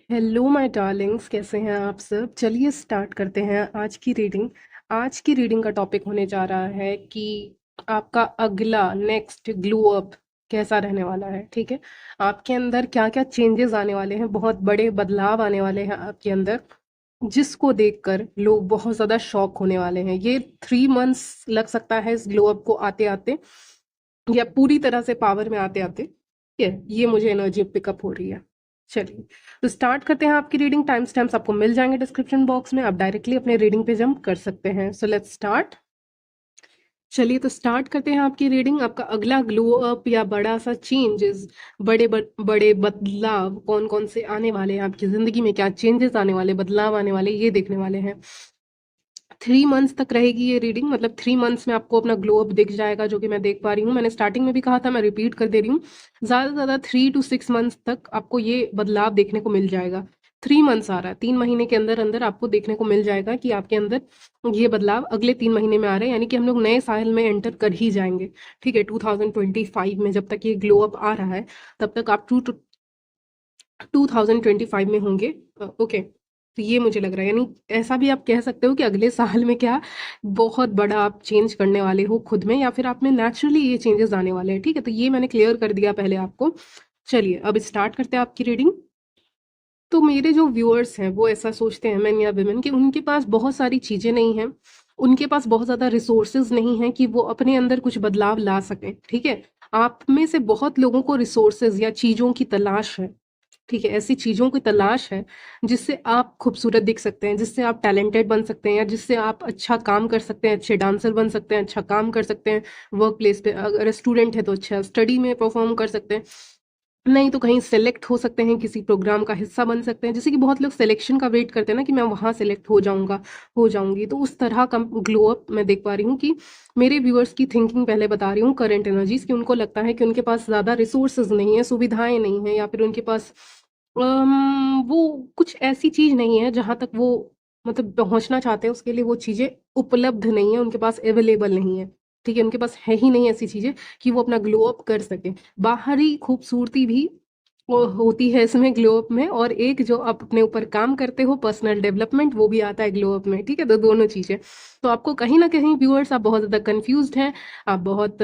Hello my Darling's, कैसे हैं आप सब। चलिए स्टार्ट करते हैं आज की रीडिंग। आज की रीडिंग का टॉपिक होने जा रहा है कि आपका अगला नेक्स्ट ग्लो अप कैसा रहने वाला है। ठीक है, आपके अंदर क्या क्या चेंजेस आने वाले हैं, बहुत बड़े बदलाव आने वाले हैं आपके अंदर, जिसको देखकर लोग बहुत ज़्यादा शॉक होने वाले हैं। ये 3 मंथ्स लग सकता है इस ग्लो अप को आते आते, या पूरी तरह से पावर में आते आते। ये मुझे एनर्जी पिकअप हो रही है। चलिए तो स्टार्ट करते हैं आपकी रीडिंग। टाइम स्टैम्प्स आपको मिल जाएंगे डिस्क्रिप्शन बॉक्स में, आप डायरेक्टली अपने रीडिंग पे जंप कर सकते हैं। So let's start. चलिए तो स्टार्ट करते हैं आपकी रीडिंग। आपका अगला ग्लो अप या बड़ा सा चेंजेस, बड़े बदलाव कौन कौन से आने वाले हैं आपकी जिंदगी में, क्या चेंजेस आने वाले, बदलाव आने वाले, ये देखने वाले हैं। 3 मंथ्स तक रहेगी ये रीडिंग, मतलब 3 मंथ्स में आपको अपना ग्लो अप दिख जाएगा, जो कि मैं देख पा रही हूँ। मैंने स्टार्टिंग में भी कहा था, मैं रिपीट कर दे रही हूँ, ज़्यादा से ज़्यादा 3 to 6 मंथ्स तक आपको ये बदलाव देखने को मिल जाएगा। 3 मंथ्स आ रहा है, 3 महीने के अंदर अंदर आपको देखने को मिल जाएगा कि आपके अंदर ये बदलाव अगले 3 महीने में आ रहे हैं, यानी कि हम लोग नए साल में एंटर कर ही जाएंगे। ठीक है, 2025 में जब तक ये ग्लो अप आ रहा है, तब तक आप 2025 में होंगे। ओके, तो ये मुझे लग रहा है, यानी ऐसा भी आप कह सकते हो कि अगले साल में क्या बहुत बड़ा आप चेंज करने वाले हो खुद में, या फिर आप में नेचुरली ये चेंजेस आने वाले हैं। ठीक है, तो ये मैंने क्लियर कर दिया पहले आपको। चलिए अब स्टार्ट करते हैं आपकी रीडिंग। तो मेरे जो व्यूअर्स हैं वो ऐसा सोचते हैं, मैन या विमेन, कि उनके पास बहुत सारी चीज़ें नहीं हैं, उनके पास बहुत ज़्यादा रिसोर्सेज नहीं हैं कि वो अपने अंदर कुछ बदलाव ला सकें। ठीक है, आप में से बहुत लोगों को रिसोर्सेज या चीज़ों की तलाश है। ठीक है, ऐसी चीज़ों की तलाश है जिससे आप खूबसूरत दिख सकते हैं, जिससे आप टैलेंटेड बन सकते हैं, या जिससे आप अच्छा काम कर सकते हैं, अच्छे डांसर बन सकते हैं, अच्छा काम कर सकते हैं वर्क प्लेस पे। अगर स्टूडेंट है तो अच्छा स्टडी में परफॉर्म कर सकते हैं, नहीं तो कहीं सेलेक्ट हो सकते हैं, किसी प्रोग्राम का हिस्सा बन सकते हैं। जैसे कि बहुत लोग सिलेक्शन का वेट करते हैं ना, कि मैं वहाँ सेलेक्ट हो जाऊंगा, हो जाऊंगी। तो उस तरह का ग्लो अप मैं देख पा रही हूँ कि मेरे व्यूअर्स की थिंकिंग पहले बता रही हूँ, करंट एनर्जीज, कि उनको लगता है कि उनके पास ज़्यादा रिसोर्सेज नहीं है, सुविधाएं नहीं है, या फिर उनके पास वो कुछ ऐसी चीज़ नहीं है जहाँ तक वो मतलब पहुँचना चाहते हैं, उसके लिए वो चीज़ें उपलब्ध नहीं है, उनके पास अवेलेबल नहीं है। ठीक है, उनके पास है ही नहीं ऐसी चीज़ें कि वो अपना ग्लो अप कर सके। बाहरी खूबसूरती भी वो होती है इसमें ग्लो अप में, और एक जो आप अपने ऊपर काम करते हो, पर्सनल डेवलपमेंट, वो भी आता है ग्लो अप में। ठीक है, तो दोनों चीज़ें। तो आपको कहीं ना कहीं व्यूअर्स, आप बहुत ज़्यादा कंफ्यूज्ड हैं। आप बहुत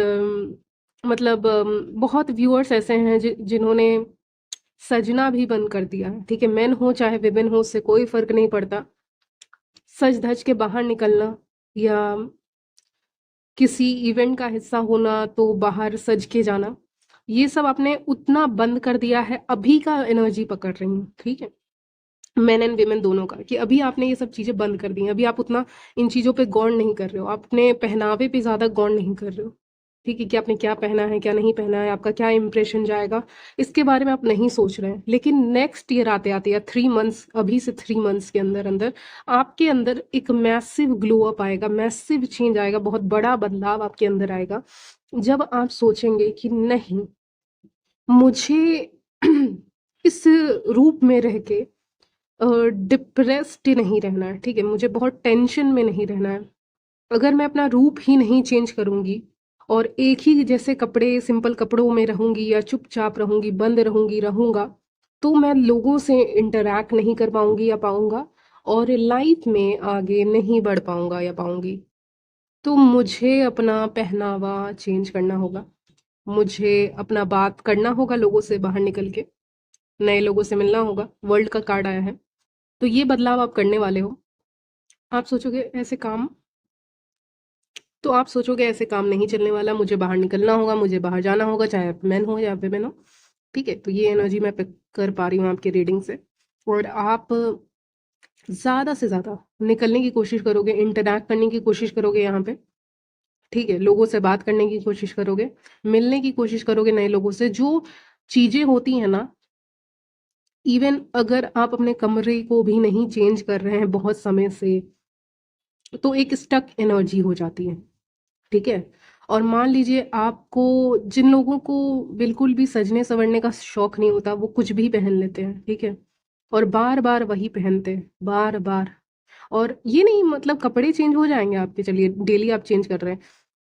मतलब बहुत व्यूअर्स ऐसे हैं जिन्होंने सजना भी बंद कर दिया है। ठीक है, मेन हो चाहे विमेन हो, उससे कोई फर्क नहीं पड़ता। सज धज के बाहर निकलना, या किसी इवेंट का हिस्सा होना तो बाहर सज के जाना, ये सब आपने उतना बंद कर दिया है। अभी का एनर्जी पकड़ रही हूँ, ठीक है, मेन एंड वेमेन दोनों का, कि अभी आपने ये सब चीज़ें बंद कर दी हैं। अभी आप उतना इन चीज़ों पे गौर नहीं कर रहे हो, आप अपने पहनावे पे ज़्यादा गौर नहीं कर रहे हो। ठीक है, कि आपने क्या पहना है, क्या नहीं पहना है, आपका क्या इंप्रेशन जाएगा, इसके बारे में आप नहीं सोच रहे हैं। लेकिन नेक्स्ट ईयर आते आते, या 3 मंथ्स, अभी से 3 मंथ्स के अंदर अंदर आपके अंदर एक मैसिव ग्लो अप आएगा, मैसिव चेंज आएगा, बहुत बड़ा बदलाव आपके अंदर आएगा, जब आप सोचेंगे कि नहीं, मुझे इस रूप में रह के डिप्रेस्ड नहीं रहना है। ठीक है, मुझे बहुत टेंशन में नहीं रहना है। अगर मैं अपना रूप ही नहीं चेंज करूंगी, और एक ही जैसे कपड़े, सिंपल कपड़ों में रहूंगी, या चुपचाप रहूंगी, बंद रहूंगा, तो मैं लोगों से इंटरैक्ट नहीं कर पाऊंगी या पाऊंगा, और लाइफ में आगे नहीं बढ़ पाऊंगा या पाऊंगी। तो मुझे अपना पहनावा चेंज करना होगा, मुझे अपना बात करना होगा लोगों से, बाहर निकल के नए लोगों से मिलना होगा। वर्ल्ड का कार्ड आया है, तो ये बदलाव आप करने वाले हो। आप सोचोगे ऐसे काम, तो आप सोचोगे ऐसे काम नहीं चलने वाला, मुझे बाहर निकलना होगा, मुझे बाहर जाना होगा, चाहे आप मैन हो या वेमेन हो। ठीक है, तो ये एनर्जी मैं पिक कर पा रही हूँ आपकी रीडिंग से। और आप ज़्यादा से ज़्यादा निकलने की कोशिश करोगे, इंटरैक्ट करने की कोशिश करोगे यहाँ पे। ठीक है, लोगों से बात करने की कोशिश करोगे, मिलने की कोशिश करोगे नए लोगों से। जो चीज़ें होती हैं ना, इवन अगर आप अपने कमरे को भी नहीं चेंज कर रहे हैं बहुत समय से, तो एक स्टक एनर्जी हो जाती है। ठीक है, और मान लीजिए आपको, जिन लोगों को बिल्कुल भी सजने संवरने का शौक नहीं होता, वो कुछ भी पहन लेते हैं। ठीक है, और बार बार वही पहनते हैं, बार बार। और ये नहीं मतलब कपड़े चेंज हो जाएंगे आपके, चलिए डेली आप चेंज कर रहे हैं,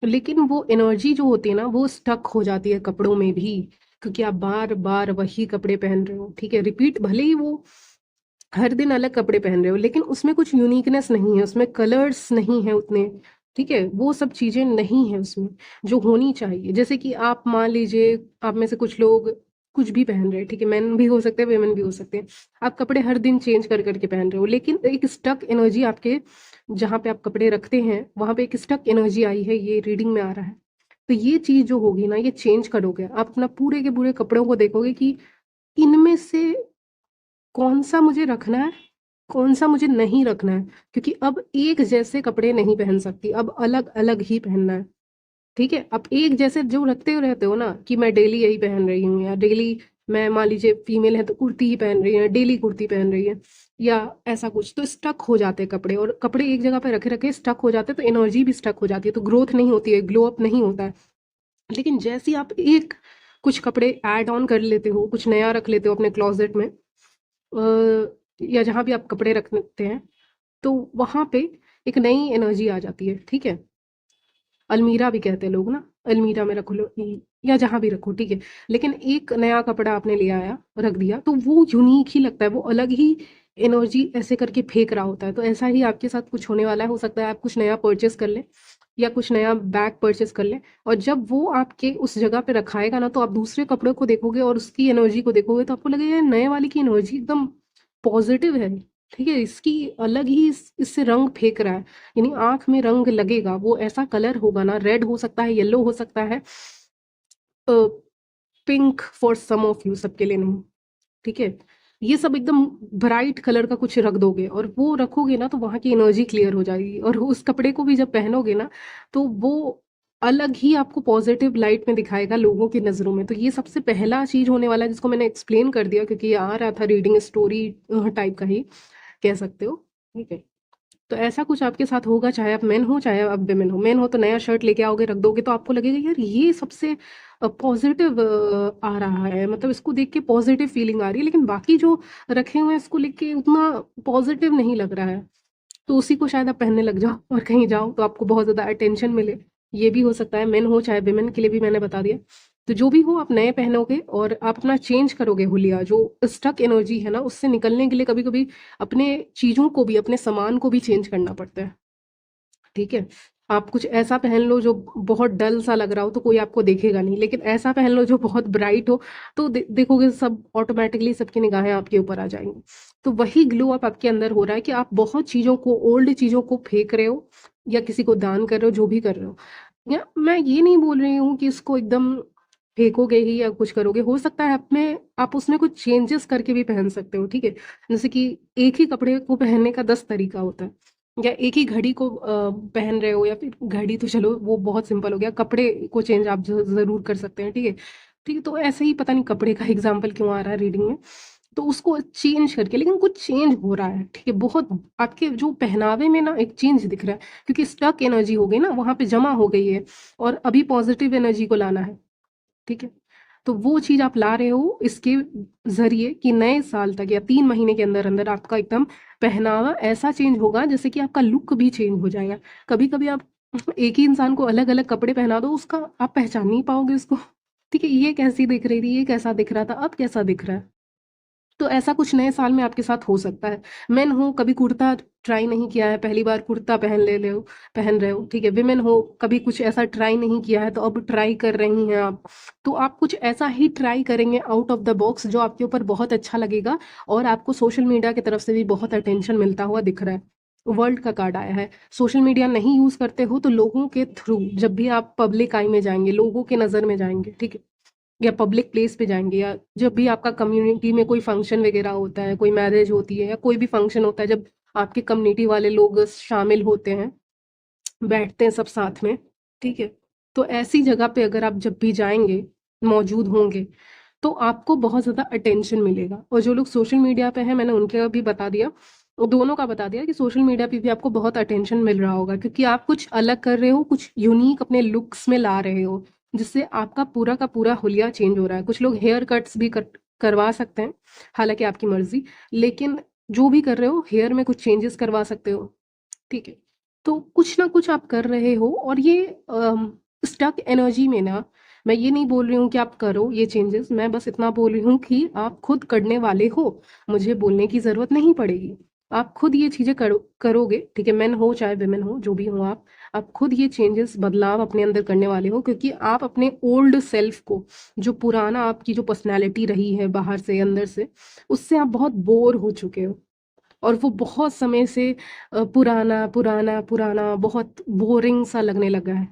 लेकिन वो एनर्जी जो होती है ना, वो स्टक हो जाती है कपड़ों में भी, क्योंकि आप बार बार वही कपड़े पहन रहे हो। ठीक है, रिपीट, भले ही वो हर दिन अलग कपड़े पहन रहे हो, लेकिन उसमें कुछ यूनिकनेस नहीं है, उसमें कलर्स नहीं है उतने, ठीक है, वो सब चीजें नहीं है उसमें जो होनी चाहिए। जैसे कि आप मान लीजिए, आप में से कुछ लोग कुछ भी पहन रहे हैं, ठीक है, मैन भी हो सकते हैं, वेमेन भी हो सकते हैं, आप कपड़े हर दिन चेंज कर करके पहन रहे हो, लेकिन एक स्टक एनर्जी आपके जहाँ पे आप कपड़े रखते हैं वहां पे एक स्टक एनर्जी आई है, ये रीडिंग में आ रहा है। तो ये चीज जो होगी ना, ये चेंज करोगे आप अपना पूरे के पूरे कपड़ों को देखोगे कि इनमें से कौन सा मुझे रखना है, कौन सा मुझे नहीं रखना है, क्योंकि अब एक जैसे कपड़े नहीं पहन सकती, अब अलग अलग ही पहनना है। ठीक है, अब एक जैसे जो रखते हो रहते हो ना कि मैं डेली यही पहन रही हूँ, या डेली मैं मान लीजिए फीमेल है तो कुर्ती ही पहन रही है, डेली कुर्ती पहन रही है, या ऐसा कुछ, तो स्टक हो जाते हैं कपड़े, और कपड़े एक जगह पे रखे रखे स्टक हो जाते हैं, तो एनर्जी भी स्टक हो जाती है, तो ग्रोथ नहीं होती है, ग्लो अप नहीं होता है। लेकिन जैसे ही आप एक कुछ कपड़े ऐड ऑन कर लेते हो, कुछ नया रख लेते हो अपने क्लोजेट में, या जहाँ भी आप कपड़े रखते हैं, तो वहां पे एक नई एनर्जी आ जाती है। ठीक है, अलमीरा भी कहते हैं लोग ना, अलमीरा में रखो लो, या जहां भी रखो, ठीक है, लेकिन एक नया कपड़ा आपने ले आया रख दिया तो वो यूनिक ही लगता है, वो अलग ही एनर्जी ऐसे करके फेंक रहा होता है। तो ऐसा ही आपके साथ कुछ होने वाला है, हो सकता है आप कुछ नया परचेस कर लें, या कुछ नया बैग परचेस कर लें, और जब वो आपके उस जगह पे रखाएगा ना, तो आप दूसरे कपड़ों को देखोगे और उसकी एनर्जी को देखोगे, तो आपको लगेगा यार नए वाले की एनर्जी एकदम पॉजिटिव है। ठीक है, इसकी अलग ही इससे रंग फेंक रहा है, यानी आंख में रंग लगेगा, वो ऐसा कलर होगा ना, रेड हो सकता है, येलो हो सकता है, pink for some of you, सबके लिए नहीं। ठीक है, ये सब एकदम ब्राइट कलर का कुछ रख दोगे, और वो रखोगे ना तो वहां की एनर्जी क्लियर हो जाएगी, और उस कपड़े को भी जब पहनोगे ना, तो वो अलग ही आपको पॉजिटिव लाइट में दिखाएगा लोगों की नजरों में। तो ये सबसे पहला चीज होने वाला है, जिसको मैंने एक्सप्लेन कर दिया, क्योंकि ये आ रहा था रीडिंग स्टोरी टाइप का ही कह सकते हो। ठीक है, तो ऐसा कुछ आपके साथ होगा, चाहे आप मेन हो चाहे आप वेमेन हो। मेन हो तो नया शर्ट लेके आओगे, रख दोगे, तो आपको लगेगा यार ये सबसे पॉजिटिव आ रहा है, मतलब इसको देख के पॉजिटिव फीलिंग आ रही है, लेकिन बाकी जो रखे हुए हैं इसको लेके के उतना पॉजिटिव नहीं लग रहा है, तो उसी को शायद आप पहनने लग जाओ और कहीं जाओ तो आपको बहुत ज्यादा अटेंशन मिले। ये भी हो सकता है, मेन हो चाहे वेमेन, के लिए भी मैंने बता दिया। तो जो भी हो, आप नए पहनोगे और आप अपना चेंज करोगे हुलिया, जो स्टक एनर्जी है ना, उससे निकलने के लिए कभी कभी अपने चीजों को भी, अपने सामान को भी चेंज करना पड़ता है। ठीक है, आप कुछ ऐसा पहन लो जो बहुत डल सा लग रहा हो, तो कोई आपको देखेगा नहीं, लेकिन ऐसा पहन लो जो बहुत ब्राइट हो, तो देखोगे सब ऑटोमेटिकली सबकी निगाहें आपके ऊपर आ जाएंगी। तो वही ग्लो अप आपके अंदर हो रहा है कि आप बहुत चीजों को, ओल्ड चीजों को फेंक रहे हो, या किसी को दान कर रहे हो, जो भी कर रहे हो। या मैं ये नहीं बोल रही हूँ कि इसको एकदम फेंकोगे ही या कुछ करोगे, हो सकता है आप उसमें कुछ चेंजेस करके भी पहन सकते हो। ठीक है, जैसे कि एक ही कपड़े को पहनने का 10 तरीका होता है, या एक ही घड़ी को पहन रहे हो, या फिर घड़ी तो चलो वो बहुत सिंपल हो गया, कपड़े को चेंज आप जरूर कर सकते हैं। ठीक है, ठीक है, तो ऐसे ही पता नहीं कपड़े का एग्जाम्पल क्यों आ रहा है रीडिंग में, तो उसको चेंज करके, लेकिन कुछ चेंज हो रहा है। ठीक है, बहुत आपके जो पहनावे में ना एक चेंज दिख रहा है, क्योंकि स्टक एनर्जी हो गई ना, वहां पे जमा हो गई है, और अभी पॉजिटिव एनर्जी को लाना है। ठीक है, तो वो चीज आप ला रहे हो इसके जरिए कि नए साल तक या 3 महीने के अंदर अंदर आपका एकदम पहनावा ऐसा चेंज होगा, जैसे कि आपका लुक भी चेंज हो जाएगा। कभी कभी आप एक ही इंसान को अलग अलग कपड़े पहना दो, उसका आप पहचान नहीं पाओगे उसको। ठीक है, ये कैसी दिख रही थी, ये कैसा दिख रहा था, अब कैसा दिख रहा है। तो ऐसा कुछ नए साल में आपके साथ हो सकता है। मेन हो, कभी कुर्ता ट्राई नहीं किया है, पहली बार कुर्ता पहन रहे हो। ठीक है, विमेन हो, कभी कुछ ऐसा ट्राई नहीं किया है, तो अब ट्राई कर रही हैं आप, तो आप कुछ ऐसा ही ट्राई करेंगे आउट ऑफ द बॉक्स, जो आपके ऊपर बहुत अच्छा लगेगा, और आपको सोशल मीडिया की तरफ से भी बहुत अटेंशन मिलता हुआ दिख रहा है। वर्ल्ड का कार्ड आया है। सोशल मीडिया नहीं यूज करते हो तो लोगों के थ्रू, जब भी आप पब्लिक आई में जाएंगे, लोगों के नजर में जाएंगे, ठीक है, या पब्लिक प्लेस पे जाएंगे, या जब भी आपका कम्युनिटी में कोई फंक्शन वगैरह होता है, कोई मैरिज होती है, या कोई भी फंक्शन होता है, जब आपके कम्युनिटी वाले लोग शामिल होते हैं, बैठते हैं सब साथ में, ठीक है, तो ऐसी जगह पे अगर आप जब भी जाएंगे, मौजूद होंगे, तो आपको बहुत ज्यादा अटेंशन मिलेगा। और जो लोग सोशल मीडिया पे हैं, मैंने उनके भी बता दिया, वो दोनों का बता दिया कि सोशल मीडिया पे भी आपको बहुत अटेंशन मिल रहा होगा, क्योंकि आप कुछ अलग कर रहे हो, कुछ यूनिक अपने लुक्स में ला रहे हो, जिससे आपका पूरा का पूरा हुलिया चेंज हो रहा है। कुछ लोग हेयर कट्स भी करवा सकते हैं, हालांकि आपकी मर्जी, लेकिन जो भी कर रहे हो, हेयर में कुछ चेंजेस करवा सकते हो। ठीक है, तो कुछ ना कुछ आप कर रहे हो, और ये स्टक एनर्जी में ना मैं ये नहीं बोल रही हूँ कि आप करो ये चेंजेस, मैं बस इतना बोल रही हूँ कि आप खुद करने वाले हो, मुझे बोलने की ज़रूरत नहीं पड़ेगी। आप खुद ये चीज़ें करोगे, ठीक है, मेन हो चाहे विमेन हो, जो भी हो आप खुद ये चेंजेस, बदलाव अपने अंदर करने वाले हो, क्योंकि आप अपने ओल्ड सेल्फ को, जो पुराना आपकी जो पर्सनैलिटी रही है बाहर से अंदर से, उससे आप बहुत बोर हो चुके हो। और वो बहुत समय से पुराना पुराना पुराना बहुत बोरिंग सा लगने लगा है।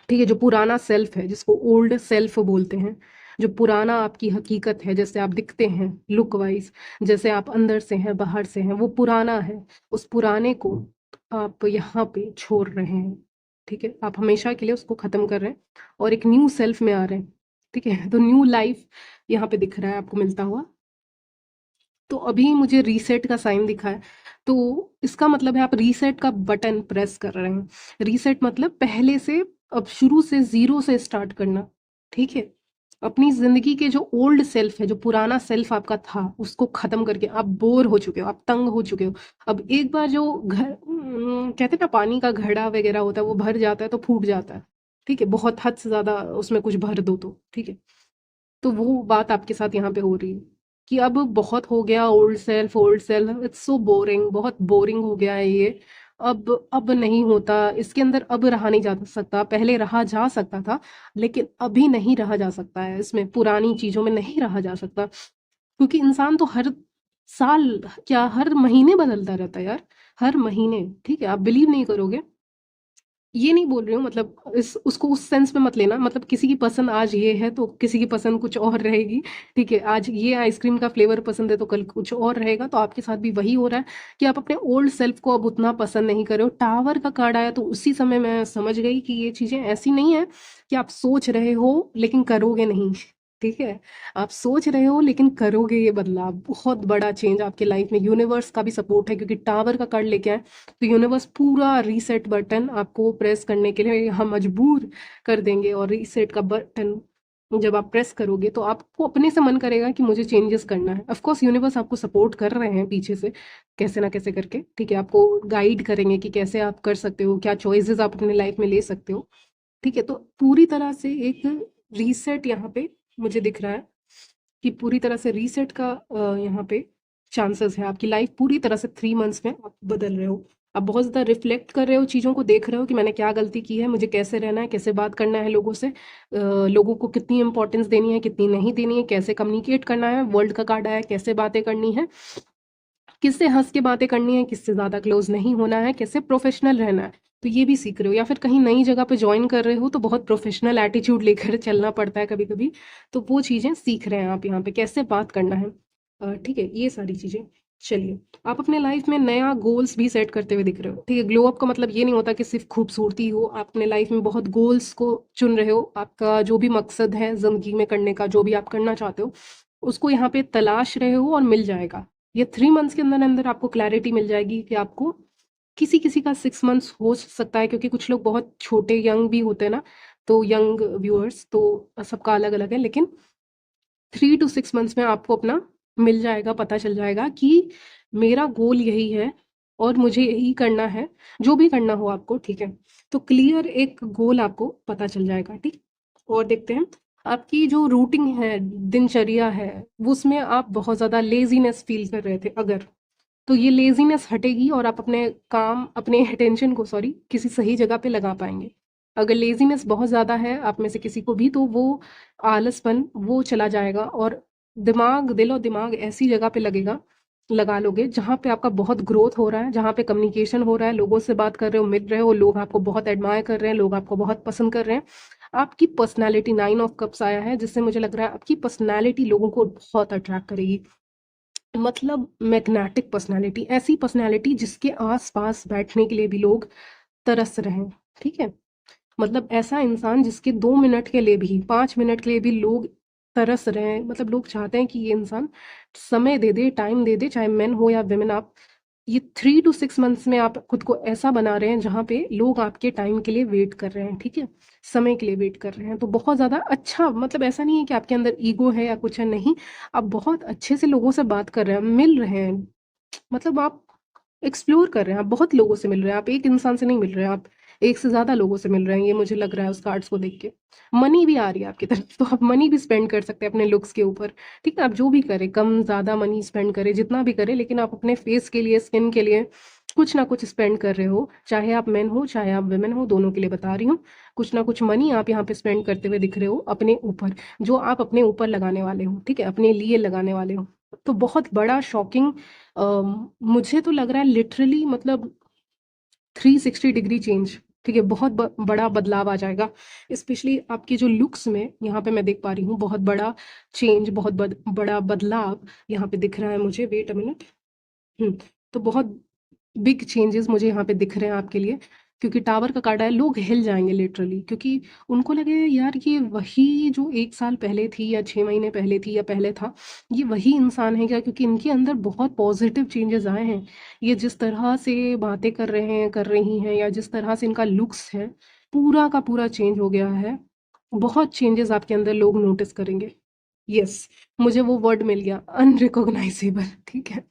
ठीक है, जो पुराना सेल्फ है, जिसको ओल्ड सेल्फ बोलते हैं, जो पुराना आपकी हकीकत है, जैसे आप दिखते हैं लुक वाइज, जैसे आप अंदर से हैं बाहर से हैं, वो पुराना है। उस पुराने को आप यहाँ पे छोड़ रहे हैं। ठीक है, आप हमेशा के लिए उसको खत्म कर रहे हैं और एक न्यू सेल्फ में आ रहे हैं। ठीक है, तो न्यू लाइफ यहाँ पे दिख रहा है आपको मिलता हुआ। तो अभी मुझे रीसेट का साइन दिखा है, तो इसका मतलब है आप रीसेट का बटन प्रेस कर रहे हैं। रीसेट मतलब पहले से, अब शुरू से, जीरो से स्टार्ट करना। ठीक है, अपनी जिंदगी के जो ओल्ड सेल्फ है, जो पुराना सेल्फ आपका था, उसको खत्म करके आप बोर हो चुके हो, आप तंग हो चुके हो। अब एक बार जो कहते हैं ना, पानी का घड़ा वगैरह होता है, वो भर जाता है तो फूट जाता है। ठीक है, बहुत हद से ज्यादा उसमें कुछ भर दो तो, ठीक है, तो वो बात आपके साथ यहाँ पे हो रही है कि अब बहुत हो गया, old self, old self, it's so boring, बहुत बोरिंग हो गया है ये। अब नहीं होता इसके अंदर, अब रहा नहीं जा सकता, पहले रहा जा सकता था, लेकिन अभी नहीं रहा जा सकता है, इसमें पुरानी चीजों में नहीं रहा जा सकता, क्योंकि इंसान तो हर साल, क्या हर महीने बदलता रहता है यार, हर महीने। ठीक है, आप बिलीव नहीं करोगे, ये नहीं बोल रही हूँ, मतलब इस उसको उस सेंस में मत लेना, मतलब किसी की पसंद आज ये है तो किसी की पसंद कुछ और रहेगी। ठीक है, आज ये आइसक्रीम का फ्लेवर पसंद है तो कल कुछ और रहेगा, तो आपके साथ भी वही हो रहा है कि आप अपने ओल्ड सेल्फ को अब उतना पसंद नहीं कर रहे हो। टावर का कार्ड आया तो उसी समय मैं समझ गई कि ये चीजें ऐसी नहीं है कि आप सोच रहे हो लेकिन करोगे नहीं। ठीक है, आप सोच रहे हो लेकिन करोगे ये बदलाव, बहुत बड़ा चेंज आपके लाइफ में। यूनिवर्स का भी सपोर्ट है, क्योंकि टावर का कार्ड लेके आए, तो यूनिवर्स पूरा रीसेट बटन आपको प्रेस करने के लिए यहाँ मजबूर कर देंगे। और रीसेट का बटन जब आप प्रेस करोगे तो आपको अपने से मन करेगा कि मुझे चेंजेस करना है। ऑफ कोर्स यूनिवर्स आपको सपोर्ट कर रहे हैं पीछे से, कैसे ना कैसे करके। ठीक है, आपको गाइड करेंगे कि कैसे आप कर सकते हो, क्या चॉइसेस आप अपने लाइफ में ले सकते हो। ठीक है, तो पूरी तरह से एक रीसेट यहाँ पे मुझे दिख रहा है कि पूरी तरह से रीसेट का यहाँ पे चांसेस है। आपकी लाइफ पूरी तरह से 3 मंथ्स में आप बदल रहे हो। आप बहुत ज़्यादा रिफ्लेक्ट कर रहे हो, चीज़ों को देख रहे हो कि मैंने क्या गलती की है, मुझे कैसे रहना है, कैसे बात करना है लोगों से, लोगों को कितनी इंपॉर्टेंस देनी है, कितनी नहीं देनी है, कैसे कम्युनिकेट करना है। वर्ल्ड का कार्ड आया, कैसे बातें करनी है, किससे हंस के बातें करनी है, किससे ज़्यादा क्लोज नहीं होना है, कैसे प्रोफेशनल रहना है, तो ये भी सीख रहे हो। या फिर कहीं नई जगह पे ज्वाइन कर रहे हो तो बहुत प्रोफेशनल एटीट्यूड लेकर चलना पड़ता है कभी कभी, तो वो चीज़ें सीख रहे हैं आप यहाँ पे, कैसे बात करना है। ठीक है, ये सारी चीज़ें। चलिए, आप अपने लाइफ में नया गोल्स भी सेट करते हुए दिख रहे हो। ठीक है, ग्लो अप का मतलब ये नहीं होता कि सिर्फ खूबसूरती हो, आप अपने लाइफ में बहुत गोल्स को चुन रहे हो। आपका जो भी मकसद है जिंदगी में करने का, जो भी आप करना चाहते हो, उसको यहाँ पे तलाश रहे हो और मिल जाएगा। ये 3 मंथ्स के अंदर अंदर आपको क्लैरिटी मिल जाएगी कि आपको, किसी किसी का 6 मंथ्स हो सकता है, क्योंकि कुछ लोग बहुत छोटे यंग भी होते हैं ना, तो यंग व्यूअर्स, तो सबका अलग अलग है, लेकिन 3 to 6 मंथ्स में आपको अपना मिल जाएगा, पता चल जाएगा कि मेरा गोल यही है और मुझे यही करना है, जो भी करना हो आपको। ठीक है, तो क्लियर एक गोल आपको पता चल जाएगा। ठीक, और देखते हैं आपकी जो रूटीन है, दिनचर्या है, वो उसमें आप बहुत ज़्यादा लेजीनेस फील कर रहे थे अगर, तो ये लेजीनेस हटेगी और आप अपने काम, अपने अटेंशन को, सॉरी, किसी सही जगह पे लगा पाएंगे। अगर लेजीनेस बहुत ज़्यादा है आप में से किसी को भी, तो वो आलसपन वो चला जाएगा और दिमाग, दिल और दिमाग ऐसी जगह पे लगेगा, लगा लोगे जहाँ पे आपका बहुत ग्रोथ हो रहा है, जहाँ पे कम्युनिकेशन हो रहा है, लोगों से बात कर रहे हो, मिल रहे हो, लोग आपको बहुत एडमायर कर रहे हैं, लोग आपको बहुत पसंद कर रहे हैं। आपकी पर्सनैलिटी, 9 ऑफ कप्स आया है, जिससे मुझे लग रहा है आपकी पर्सनैलिटी लोगों को बहुत अट्रैक्ट करेगी। मतलब मैग्नेटिक पर्सनैलिटी, ऐसी पर्सनैलिटी जिसके आसपास बैठने के लिए भी लोग तरस रहे हैं। ठीक है, मतलब ऐसा इंसान जिसके 2 मिनट के लिए भी, 5 मिनट के लिए भी लोग तरस रहे हैं, मतलब लोग चाहते हैं कि ये इंसान समय दे दे, टाइम दे दे, चाहे मेन हो या वेमेन। आप ये 3 to 6 मंथ्स में आप खुद को ऐसा बना रहे हैं जहाँ पे लोग आपके टाइम के लिए वेट कर रहे हैं। ठीक है, समय के लिए वेट कर रहे हैं, तो बहुत ज़्यादा अच्छा, मतलब ऐसा नहीं है कि आपके अंदर ईगो है या कुछ है, नहीं, आप बहुत अच्छे से लोगों से बात कर रहे हैं, मिल रहे हैं, मतलब आप एक्सप्लोर कर रहे हैं, आप बहुत लोगों से मिल रहे हैं, आप एक इंसान से नहीं मिल रहे हैं, आप एक से ज़्यादा लोगों से मिल रहे हैं, ये मुझे लग रहा है उस कार्ड्स को देख के। मनी भी आ रही है आपकी तरफ, तो आप मनी भी स्पेंड कर सकते हैं अपने लुक्स के ऊपर, ठीक है? आप जो भी करें, कम ज़्यादा मनी स्पेंड करें, जितना भी करें, लेकिन आप अपने फेस के लिए, स्किन के लिए कुछ ना कुछ स्पेंड कर रहे हो, चाहे आप मेन हो चाहे आप वेमेन हो, दोनों के लिए बता रही हूँ। कुछ ना कुछ मनी आप यहाँ पे स्पेंड करते हुए दिख रहे हो अपने ऊपर, जो आप अपने ऊपर लगाने वाले हो, ठीक है? अपने लिए लगाने वाले हो। तो बहुत बड़ा शॉकिंग, मुझे तो लग रहा है लिटरली, मतलब 360 डिग्री चेंज, ठीक है? बहुत बड़ा बदलाव आ जाएगा, स्पेशली आपके जो लुक्स में। यहाँ पे मैं देख पा रही हूँ बहुत बड़ा चेंज, बहुत बड़ा बदलाव यहाँ पे दिख रहा है मुझे। Wait a minute. तो बहुत बिग चेंजेस मुझे यहाँ पे दिख रहे हैं आपके लिए, क्योंकि टावर का कार्ड है, लोग हिल जाएंगे लिटरली, क्योंकि उनको लगे यार ये वही जो 1 साल पहले थी या 6 महीने पहले थी या पहले था, ये वही इंसान है क्या? क्योंकि इनके अंदर बहुत पॉजिटिव चेंजेस आए हैं। ये जिस तरह से बातें कर रहे हैं, कर रही हैं, या जिस तरह से इनका लुक्स है, पूरा का पूरा चेंज हो गया है। बहुत चेंजेस आपके अंदर लोग नोटिस करेंगे। यस, मुझे वो वर्ड मिल गया, अनरिकॉग्नाइजेबल, ठीक है?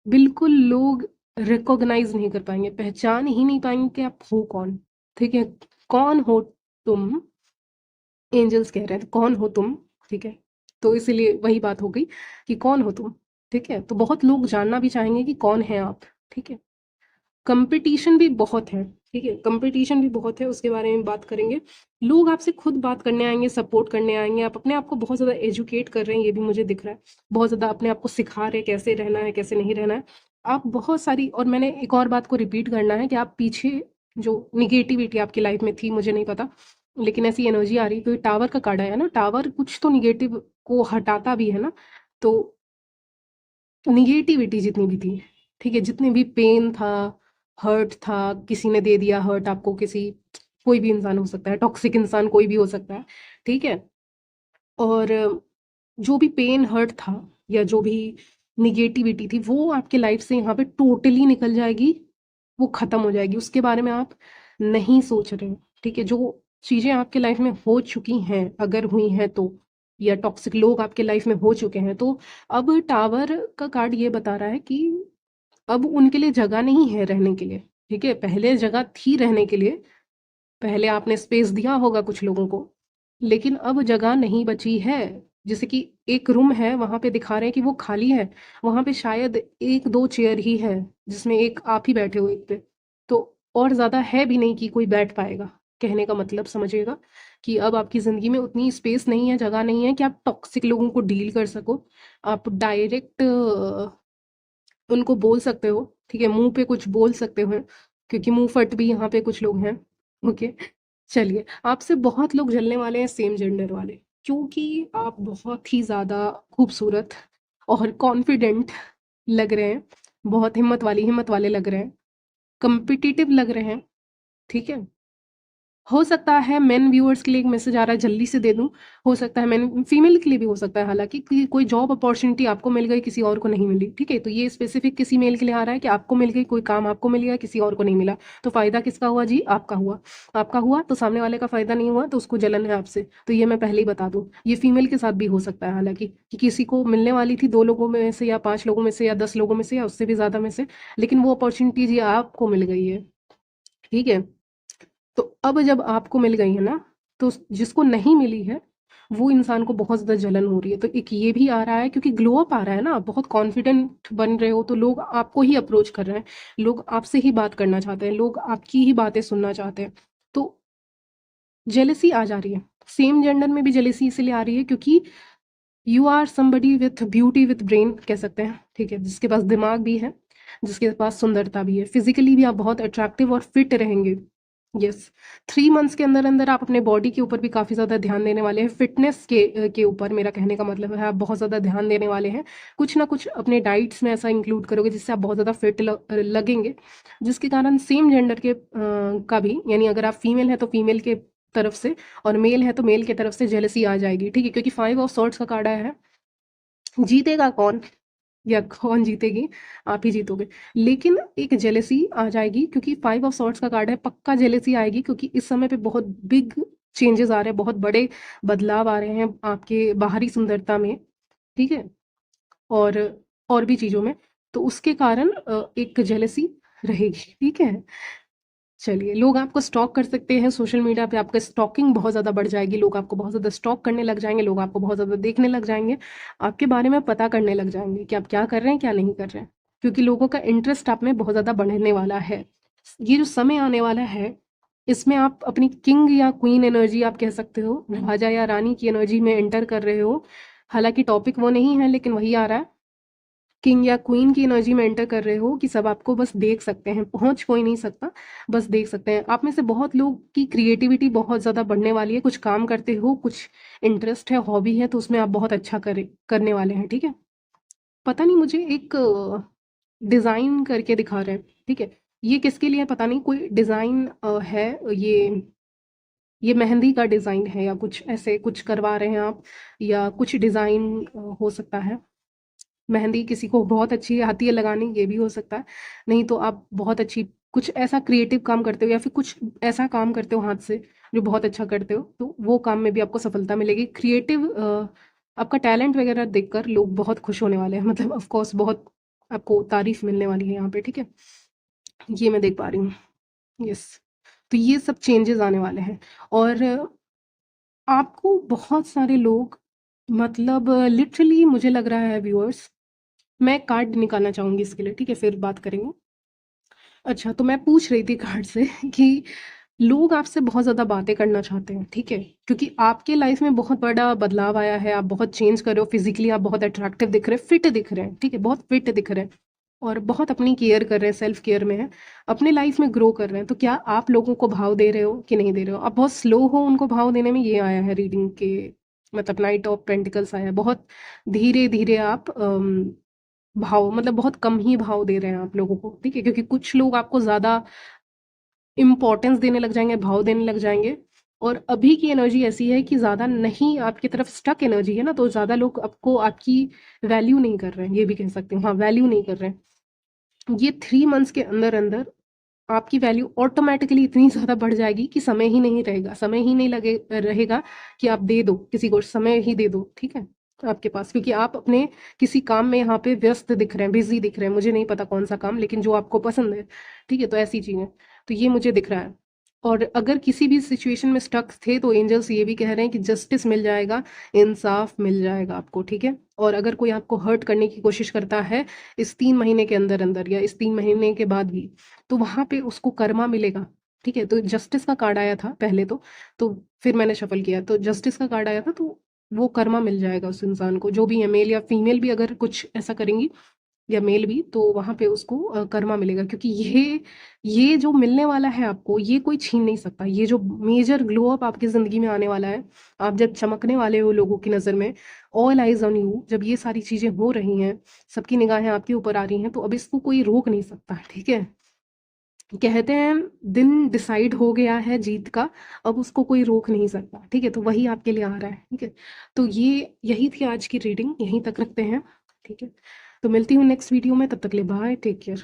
बिल्कुल लोग रिकॉग्नाइज नहीं कर पाएंगे, पहचान ही नहीं पाएंगे कि आप हो कौन, ठीक है? कौन हो तुम? एंजल्स कह रहे हैं कौन हो तुम, ठीक है? तो इसीलिए वही बात हो गई कि कौन हो तुम, ठीक है? तो बहुत लोग जानना भी चाहेंगे कि कौन है आप, ठीक है? कंपटीशन भी बहुत है, ठीक है? कंपटीशन भी बहुत है, उसके बारे में बात करेंगे। लोग आपसे खुद बात करने आएंगे, सपोर्ट करने आएंगे। आप अपने आप को बहुत ज़्यादा एजुकेट कर रहे हैं, ये भी मुझे दिख रहा है। बहुत ज़्यादा अपने आप को सिखा रहे हैं कैसे रहना है, कैसे नहीं रहना है। आप बहुत सारी, और मैंने एक और बात को रिपीट करना है कि आप पीछे जो निगेटिविटी आपकी लाइफ में थी, मुझे नहीं पता, लेकिन ऐसी एनर्जी आ रही, तो ये टावर का कार्ड है ना, टावर कुछ तो निगेटिव को हटाता भी है ना। तो निगेटिविटी जितनी भी थी, ठीक है, जितने भी पेन था, हर्ट था, किसी ने दे दिया हर्ट आपको, किसी, कोई भी इंसान हो सकता है, टॉक्सिक इंसान कोई भी हो सकता है, ठीक है? और जो भी पेन हर्ट था, या जो भी निगेटिविटी थी, वो आपके लाइफ से यहाँ पे टोटली निकल जाएगी, वो खत्म हो जाएगी, उसके बारे में आप नहीं सोच रहे हो, ठीक है? जो चीजें आपके लाइफ में हो चुकी हैं, अगर हुई हैं तो, या टॉक्सिक लोग आपके लाइफ में हो चुके हैं, तो अब टावर का कार्ड ये बता रहा है कि अब उनके लिए जगह नहीं है रहने के लिए, ठीक है? पहले जगह थी रहने के लिए, पहले आपने स्पेस दिया होगा कुछ लोगों को, लेकिन अब जगह नहीं बची है। जैसे कि एक रूम है, वहां पे दिखा रहे हैं कि वो खाली है, वहां पे शायद एक दो चेयर ही है, जिसमें एक आप ही बैठे हो एक पे, तो और ज्यादा है भी नहीं कि कोई बैठ पाएगा। कहने का मतलब समझिएगा कि अब आपकी जिंदगी में उतनी स्पेस नहीं है, जगह नहीं है कि आप टॉक्सिक लोगों को डील कर सको। आप डायरेक्ट उनको बोल सकते हो, ठीक है? मुंह पे कुछ बोल सकते हो, क्योंकि मुंह फट भी यहाँ पे कुछ लोग हैं। ओके, चलिए, आपसे बहुत लोग जलने वाले हैं, सेम जेंडर वाले, क्योंकि आप बहुत ही ज़्यादा खूबसूरत और कॉन्फिडेंट लग रहे हैं, बहुत हिम्मत वाले लग रहे हैं, कम्पिटिटिव लग रहे हैं, ठीक है? हो सकता है मेन व्यूअर्स के लिए एक मैसेज आ रहा है, जल्दी से दे दूं। हो सकता है मेन फीमेल के लिए भी हो सकता है, हालांकि कि कोई जॉब अपॉर्चुनिटी आपको मिल गई, किसी और को नहीं मिली, ठीक है? तो ये स्पेसिफिक किसी मेल के लिए आ रहा है कि आपको मिल गई, कोई काम आपको मिल गया, किसी और को नहीं मिला। तो फायदा किसका हुआ जी? आपका हुआ। आपका हुआ तो सामने वाले का फायदा नहीं हुआ, तो उसको जलन है आपसे, तो ये मैं पहले ही बता दूं। ये फीमेल के साथ भी हो सकता है, हालांकि कि किसी को मिलने वाली थी 2 लोगों में से, या 5 लोगों में से, या 10 लोगों में से, या उससे भी ज्यादा में से, लेकिन वो अपॉर्चुनिटी जी आपको मिल गई है, ठीक है? तो अब जब आपको मिल गई है ना, तो जिसको नहीं मिली है, वो इंसान को बहुत ज़्यादा जलन हो रही है। तो एक ये भी आ रहा है, क्योंकि ग्लो अप आ रहा है ना, आप बहुत कॉन्फिडेंट बन रहे हो, तो लोग आपको ही अप्रोच कर रहे हैं, लोग आपसे ही बात करना चाहते हैं, लोग आपकी ही बातें सुनना चाहते हैं। तो जेलेसी आ जा रही है, सेम जेंडर में भी जेलेसी इसलिए आ रही है क्योंकि you are somebody with beauty with brain, कह सकते हैं, ठीक है? जिसके पास दिमाग भी है, जिसके पास सुंदरता भी है, फिजिकली भी आप बहुत अट्रैक्टिव और फिट रहेंगे। यस, 3 मंथ्स के अंदर अंदर आप अपने बॉडी के ऊपर भी काफ़ी ज़्यादा ध्यान देने वाले हैं, फिटनेस के ऊपर, मेरा कहने का मतलब है आप बहुत ज़्यादा ध्यान देने वाले हैं। कुछ ना कुछ अपने डाइट्स में ऐसा इंक्लूड करोगे जिससे आप बहुत ज़्यादा फिट लगेंगे, जिसके कारण सेम जेंडर के का भी, यानी अगर आप फीमेल हैं तो फीमेल के तरफ से, और मेल है तो मेल की तरफ से जेलसी आ जाएगी, ठीक है? क्योंकि 5 ऑफ सॉर्ड्स का कार्ड है। जीतेगा कौन, या कौन जीतेगी? आप ही जीतोगे, लेकिन एक जेलेसी आ जाएगी, क्योंकि 5 ऑफ सॉर्ड्स का कार्ड है, पक्का जेलेसी आएगी, क्योंकि इस समय पे बहुत बिग चेंजेस आ रहे हैं, बहुत बड़े बदलाव आ रहे हैं आपके बाहरी सुंदरता में, ठीक है? और और भी चीज़ों में, तो उसके कारण एक जेलेसी रहेगी, ठीक है? चलिए, लोग आपको स्टॉक कर सकते हैं सोशल मीडिया पे, आपका स्टॉकिंग बहुत ज़्यादा बढ़ जाएगी, लोग आपको बहुत ज़्यादा स्टॉक करने लग जाएंगे, लोग आपको बहुत ज़्यादा देखने लग जाएंगे, आपके बारे में पता करने लग जाएंगे कि आप क्या कर रहे हैं क्या नहीं कर रहे हैं, क्योंकि लोगों का इंटरेस्ट आप में बहुत ज़्यादा बढ़ने वाला है। ये जो समय आने वाला है, इसमें आप अपनी किंग या क्वीन एनर्जी आप कह सकते हो, राजा या रानी की एनर्जी में एंटर कर रहे हो। हालांकि टॉपिक वो नहीं है, लेकिन वही आ रहा है, किंग या क्वीन की एनर्जी में एंटर कर रहे हो कि सब आपको बस देख सकते हैं, पहुंच कोई नहीं सकता, बस देख सकते हैं। आप में से बहुत लोग की क्रिएटिविटी बहुत ज़्यादा बढ़ने वाली है, कुछ काम करते हो, कुछ इंटरेस्ट है, हॉबी है, तो उसमें आप बहुत अच्छा करने वाले हैं, ठीक है। पता नहीं, मुझे एक डिज़ाइन करके दिखा रहे हैं, ठीक है। ये किसके लिए है पता नहीं, कोई डिज़ाइन है, ये मेहंदी का डिज़ाइन है या कुछ ऐसे कुछ करवा रहे हैं आप, या कुछ डिज़ाइन हो सकता है। मेहंदी किसी को बहुत अच्छी आती है लगानी, ये भी हो सकता है। नहीं तो आप बहुत अच्छी कुछ ऐसा क्रिएटिव काम करते हो, या फिर कुछ ऐसा काम करते हो हाथ से जो बहुत अच्छा करते हो, तो वो काम में भी आपको सफलता मिलेगी। क्रिएटिव आपका टैलेंट वगैरह देखकर लोग बहुत खुश होने वाले हैं, मतलब ऑफ कोर्स बहुत आपको तारीफ मिलने वाली है यहाँ पे, ठीक है। ये मैं देख पा रही हूँ, यस। तो ये सब चेंजेस आने वाले हैं, और आपको बहुत सारे लोग, मतलब लिटरली मुझे लग रहा है व्यूअर्स, मैं कार्ड निकालना चाहूंगी इसके लिए, ठीक है, फिर बात करेंगे। अच्छा, तो मैं पूछ रही थी कार्ड से कि लोग आपसे बहुत ज़्यादा बातें करना चाहते हैं, ठीक है, क्योंकि आपके लाइफ में बहुत बड़ा बदलाव आया है, आप बहुत चेंज कर रहे हो, फिजिकली आप बहुत अट्रैक्टिव दिख रहे हैं, फिट दिख रहे हैं, ठीक है, बहुत फिट दिख रहे हैं, और बहुत अपनी केयर कर रहे हैं, सेल्फ केयर में है, अपने लाइफ में ग्रो कर रहे हैं। तो क्या आप लोगों को भाव दे रहे हो कि नहीं दे रहे हो? आप बहुत स्लो हो उनको भाव देने में, ये आया है रीडिंग के, मतलब नाइट ऑफ पेंटिकल्स आया है, बहुत धीरे धीरे आप भाव, मतलब बहुत कम ही भाव दे रहे हैं आप लोगों को, ठीक है, क्योंकि कुछ लोग आपको ज़्यादा इम्पोर्टेंस देने लग जाएंगे, भाव देने लग जाएंगे, और अभी की एनर्जी ऐसी है कि ज़्यादा नहीं, आपकी तरफ स्टक एनर्जी है ना, तो ज़्यादा लोग आपको आपकी वैल्यू नहीं कर रहे हैं, ये भी कह सकते हैं, हाँ, वैल्यू नहीं कर रहे हैं। ये 3 मंथ्स के अंदर अंदर आपकी वैल्यू ऑटोमेटिकली इतनी ज़्यादा बढ़ जाएगी कि समय ही नहीं रहेगा, समय ही नहीं लगे रहेगा कि आप दे दो किसी को, समय ही दे दो, ठीक है, आपके पास, क्योंकि आप अपने किसी काम में यहाँ पे व्यस्त दिख रहे हैं, बिजी दिख रहे हैं, मुझे नहीं पता कौन सा काम, लेकिन जो आपको पसंद है, ठीक है, तो ऐसी चीज़ें, तो ये मुझे दिख रहा है। और अगर किसी भी सिचुएशन में स्टक थे, तो एंजल्स ये भी कह रहे हैं कि जस्टिस मिल जाएगा, इंसाफ मिल जाएगा आपको, ठीक है। और अगर कोई आपको हर्ट करने की कोशिश करता है इस 3 महीने के अंदर अंदर, या इस 3 महीने के बाद भी, तो वहां पे उसको कर्मा मिलेगा, ठीक है। तो जस्टिस का कार्ड आया था पहले तो फिर मैंने शफल किया, तो जस्टिस का कार्ड आया था, तो वो कर्मा मिल जाएगा उस इंसान को, जो भी है, मेल या फीमेल भी अगर कुछ ऐसा करेंगी, या मेल भी, तो वहां पे उसको कर्मा मिलेगा, क्योंकि ये जो मिलने वाला है आपको, ये कोई छीन नहीं सकता। ये जो मेजर ग्लो अप आपकी जिंदगी में आने वाला है, आप जब चमकने वाले हो लोगों की नजर में, ऑल आइज ऑन यू, जब ये सारी चीजें हो रही हैं, सबकी निगाहें आपके ऊपर आ रही हैं, तो अब इसको कोई रोक नहीं सकता, ठीक है। कहते हैं दिन डिसाइड हो गया है जीत का, अब उसको कोई रोक नहीं सकता, ठीक है, तो वही आपके लिए आ रहा है, ठीक है। तो ये यही थी आज की रीडिंग, यहीं तक रखते हैं, ठीक है। तो मिलती हूँ नेक्स्ट वीडियो में, तब तक ले बाय, टेक केयर।